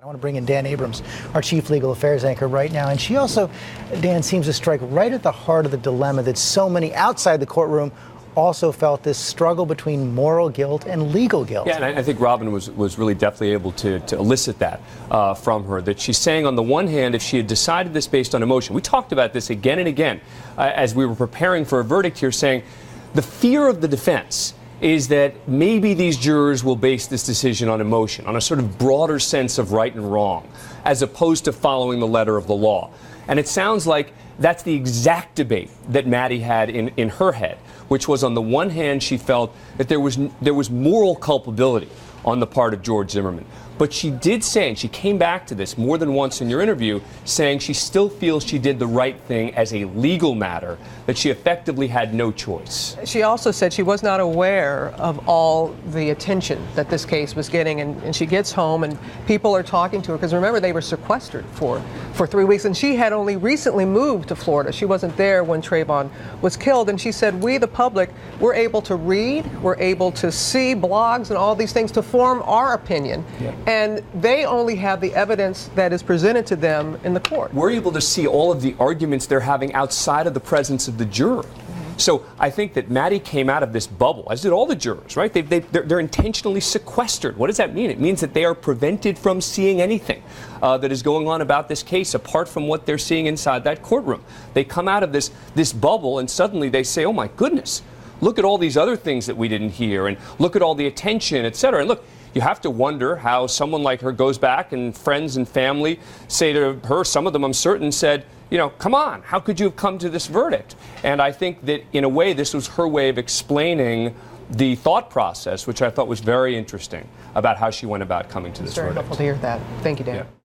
I want to bring in Dan Abrams, our chief legal affairs anchor right now. And she also, Dan, seems to strike right at the heart of the dilemma that so many outside the courtroom also felt, this struggle between moral guilt and legal guilt. Yeah, and I think Robin was really definitely able to elicit that from her, that she's saying on the one hand, if she had decided this based on emotion, we talked about this again and again as we were preparing for a verdict here, saying the fear of the defense is that maybe these jurors will base this decision on emotion, on a sort of broader sense of right and wrong, as opposed to following the letter of the law. And it sounds like that's the exact debate that Maddie had in her head, which was, on the one hand, she felt that there was moral culpability on the part of George Zimmerman. But she did say, and she came back to this more than once in your interview, saying she still feels she did the right thing as a legal matter, that she effectively had no choice. She also said she was not aware of all the attention that this case was getting, and she gets home and people are talking to her, because remember, they were sequestered for 3 weeks, and she had only recently moved to Florida. She wasn't there when Trayvon was killed, and she said, we, the public, we're able to read, we're able to see blogs and all these things to form our opinion. Yeah. And they only have the evidence that is presented to them in the court. We're able to see all of the arguments they're having outside of the presence of the juror. So I think that Maddie came out of this bubble, as did all the jurors, right? They're intentionally sequestered. What does that mean? It means that they are prevented from seeing anything that is going on about this case apart from what they're seeing inside that courtroom. They come out of this bubble and suddenly they say, oh my goodness, look at all these other things that we didn't hear, and look at all the attention, et cetera. And look, you have to wonder how someone like her goes back and friends and family say to her, some of them I'm certain said, you know, come on, how could you have come to this verdict? And I think that in a way this was her way of explaining the thought process, which I thought was very interesting about how she went about coming to this verdict. It's very helpful to hear that. Thank you, Dan. Yeah.